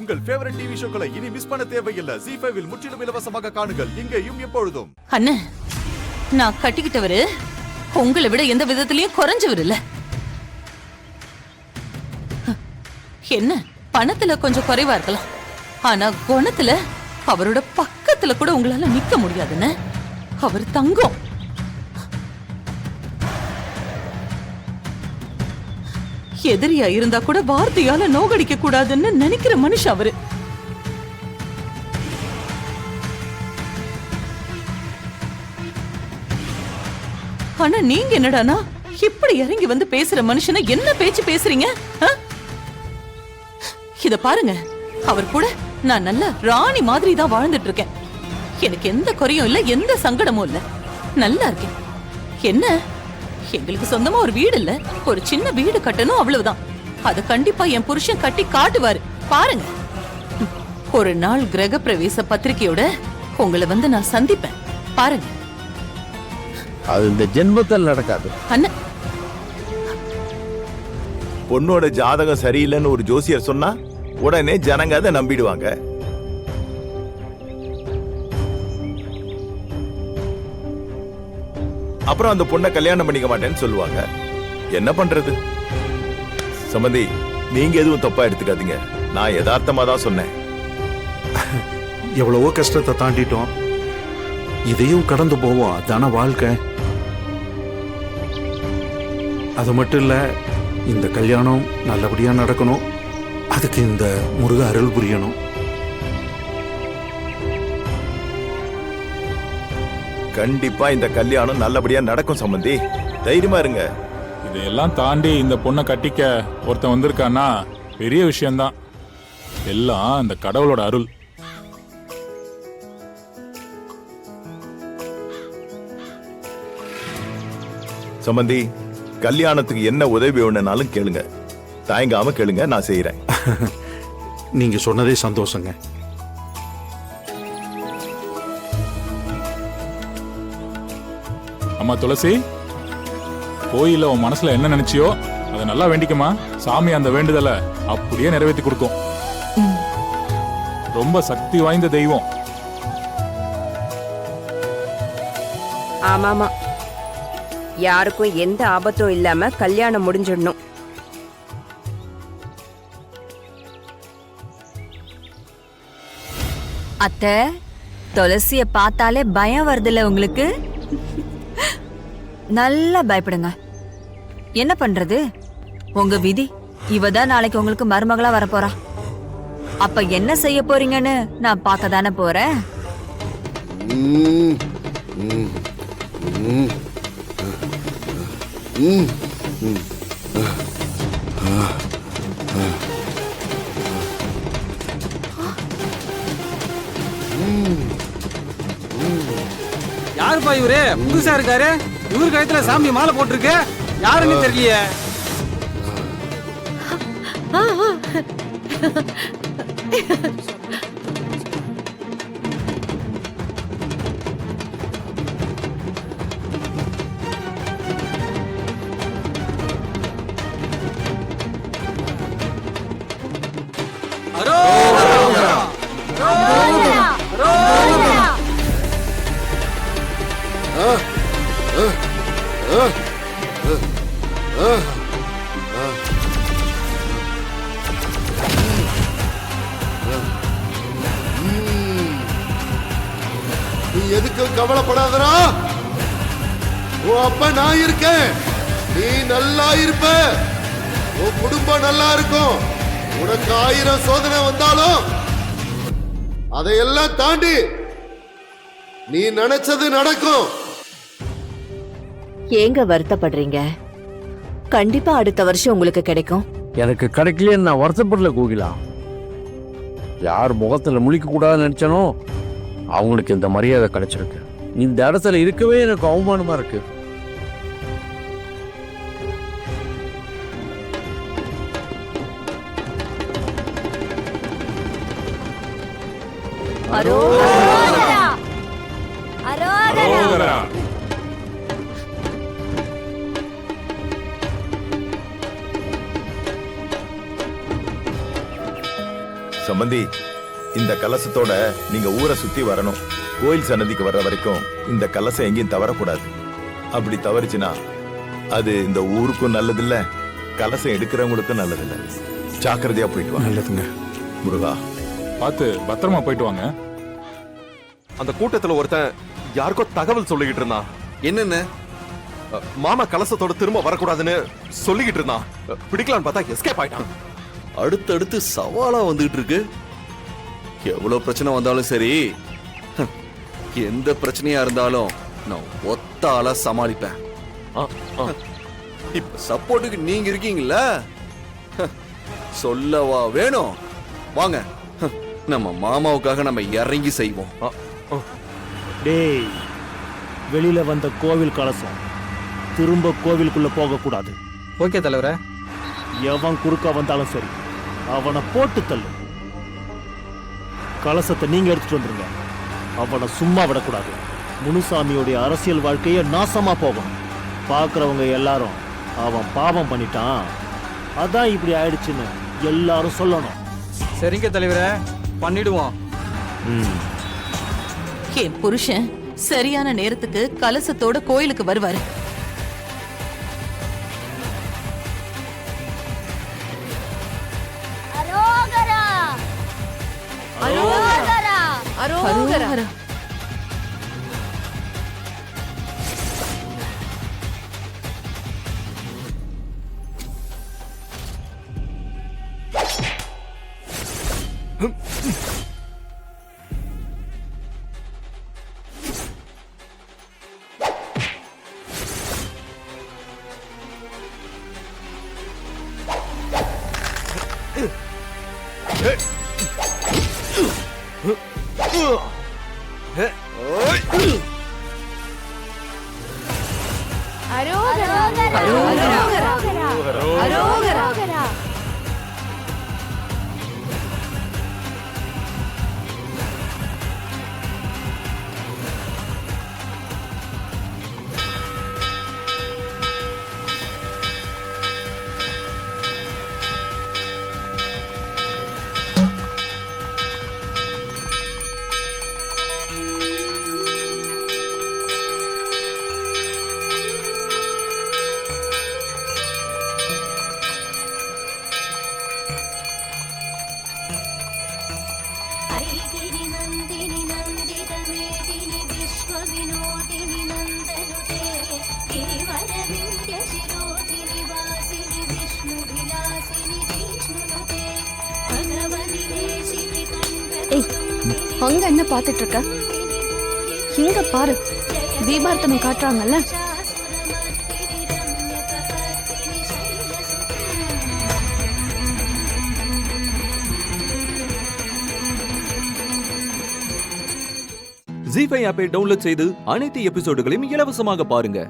உங்கள் favourite TV ஷோக்களை இனி miss பண்ண தேவையில்லை. ZEE5 இல் முற்றிலும் இலவசமாக காணுங்கள். இங்கேயும் எப்பொழுதும். அண்ணே, நான் கட்டிக்கிட்டவரு உங்களை விட எந்த விதத்திலயும் குறைஞ்சவர் இல்ல. என்ன பணத்துல கொஞ்சம் குறைவா இருக்கலாம், ஆனா குணத்துல அவரோட பக்கத்துல கூட உங்களால நிக்க முடியாதுன்னு. அவர் தங்கம். எதிரியா இருந்தா கூட வார்த்தையால நோகடிக்க கூடாதுன்னு நினைக்கிற மனுஷன் அவரு. ஆனா நீங்க என்னடானா இப்படி இறங்கி வந்து பேசுற மனுஷனை என்ன பேச்சு பேசுறீங்க? இத பாருங்க, அவர் கூட நான் நல்ல ராணி மாதிரி தான் வாழ்ந்துட்டு இருக்கேன். எனக்கு எந்த குறையும் இல்ல, எந்த சங்கடமும் இல்ல, நல்லா இருக்கேன். என்ன, எங்களுக்கு சொந்தமா ஒரு வீடு இல்ல, ஒரு சின்ன வீடு கட்டணும், அவ்வளவுதான். அது கண்டிப்பா என் புருஷன் கட்டி காட்டுவாரு, பாருங்க. ஒரு நாள் கிரக பிரவேச பத்திரிகையோட உங்களை வந்து நான் சந்திப்பேன், பாருங்க. அது இந்த ஜென்மத்தில் நடக்காது. அண்ணன், பொண்ணோட ஜாதகம் சரியில்லைன்னு ஒரு ஜோசியர் சொன்னா உடனே ஜனங்க அதை நம்பிடுவாங்க. அப்புறம் அந்த பொண்ணை கல்யாணம் பண்ணிக்க மாட்டேன்னு சொல்லுவாங்க. என்ன பண்றது? சம்பந்தி, நீங்க எதுவும் தப்பா எடுத்துக்காதீங்க. நான் யதார்த்தமா தான் சொன்னேன். எவ்வளவோ கஷ்டத்தை தாண்டிட்டோம், இதையும் கடந்து போவோம். அதான வாழ்க்கை. அது மட்டும் இல்ல, இந்த கல்யாணம் நல்லபடியா நடக்கணும். அதுக்கு இந்த முருக அருள் புரியணும். கண்டிப்பா இந்த கல்யாணம் நல்லபடியா நடக்கும் சம்பந்தி, தைரியமா இருங்க. இதையெல்லாம் தாண்டி இந்த பொண்ணை கட்டிக்க ஒருத்தன் வந்திருக்கான்னா பெரிய விஷயம்தான். எல்லாம் இந்த கடவுளோட அருள். சம்பந்தி, கல்யாணத்துக்கு என்ன உதவி வேணும்னாலும் கேளுங்க, தயங்காம கேளுங்க, நான் செய்யறேன். நீங்க சொன்னதே சந்தோஷங்க. அம்மா துளசி, கோயில உன் மனசுல என்ன நினைச்சியோ அதை நல்லா வேண்டிக்கமா. சாமி அந்த வேண்டுதலை அப்படியே நிறைவேற்றி கொடுக்கும். ரொம்ப சக்தி வாய்ந்த தெய்வம். ஆமாமா, யாருக்கும் எந்த ஆபத்தும் இல்லாம கல்யாணம் முடிஞ்சிடணும். அத்தை, துளசிய பார்த்தாலே பயம் வருதுல்ல உங்களுக்கு? நல்லா பயப்படுங்க. என்ன பண்றது, உங்க விதி. இவதான் நாளைக்கு உங்களுக்கு மருமகளா வரப்போறா. அப்ப என்ன செய்ய போறீங்கன்னு நான் பார்க்க தானே போறேன். யாருப்பா இவரு? புதுசா இருக்காரு. இவரு கழுத்துல சாமி மாலை போட்டிருக்கு. யாருன்னு தெரியலையே. நீ எதுக்கும் கவலைப்படாதடா. உன் அப்பா நான் இருக்கேன். நீ நல்லா இருப்ப, உன் குடும்பம் நல்லா இருக்கும். உனக்கு 1000 சோதனை வந்தாலும் அதையெல்லாம் தாண்டி நீ நினைச்சது நடக்கும். ஏங்க வருத்தப்படுறீங்க? கண்டிப்பா அடுத்த வருஷம் உங்களுக்கு கிடைக்கும். எனக்கு கிடைக்கலன்னு நான் வருத்தப்படல கோகிலா. யார் முகத்துல முழிக்க கூடாதுன்னு நினைச்சனோ அவங்களுக்கு இந்த மரியாதை கிடைச்சிருக்கு. இந்த இடத்துல இருக்கவே எனக்கு அவமானமா இருக்கு. சம்பந்தி, இந்த கலசத்தோட நீங்க ஊரை சுத்தி வரணும். கோயில் சன்னதிக்கு வர்ற வரைக்கும் இந்த கலசம் எங்கேயும் தவறக்கூடாது. அப்படி தவறுச்சுன்னா அது இந்த ஊருக்கும் நல்லதில்ல, கலசம் எடுக்கிறவங்களுக்கும் நல்லதில்ல. ஜாக்கிரதையா போயிட்டு வாங்க. நல்லதுங்க. முருகா, பார்த்து பத்திரமா போயிட்டு வாங்க. அந்த கூட்டத்துல ஒருத்தன் யாருக்கோ தகவல் சொல்லிக்கிட்டு இருந்தான். என்னென்ன? மாமா கலசத்தோட திரும்ப வரக்கூடாதுன்னு சொல்லிக்கிட்டு இருந்தான். பிடிக்கலான்னு பார்த்தா எஸ்கேப் ஆயிட்டான். அடுத்தடுத்து சவாலா வந்துகிட்டு இருக்கு. எவ்வளவு பிரச்சனை வந்தாலும் சரி, எந்த பிரச்சனையா இருந்தாலும் நான் ஒத்த ஆளா சமாளிப்பேன். இப்ப சப்போர்ட்டுக்கு நீங்க இருக்கீங்களா? சொல்லவா வேணும்? வாங்க, நம்ம மாமாவுக்காக நம்ம இறங்கி செய்வோம். டேய், வெளியில வந்த கோவில் கலசம் திரும்ப கோவிலுக்குள்ள போக கூடாது. ஓகே தலைவரே. எவன் குறுக்க வந்தாலும் சரி, அவனை போட்டு தள்ளு. கலசத்தை நீங்க எடுத்துட்டு வந்துருங்க. அவனை சும்மா விடக்கூடாது. முனுசாமியோடைய அரசியல் வாழ்க்கைய நாசமா போகும். பாக்குறவங்க எல்லாரும் அவன் பாவம் பண்ணிட்டான், அதான் இப்படி ஆயிடுச்சுன்னு எல்லாரும் சொல்லணும். சரிங்க தலைவரே, பண்ணிடுவோம். என் புருஷன் சரியான நேரத்துக்கு கலசத்தோட கோயிலுக்கு வருவாரு. அரோகரா. அங்க என்ன பாத்துட்டு இருக்க? இங்க பாரு, தீபார்த்தனை காட்டுறாங்கல்ல. ஜீ5 ஆப்பை டவுன்லோட் செய்து அனைத்து எபிசோடுகளையும் இலவசமாக பாருங்க.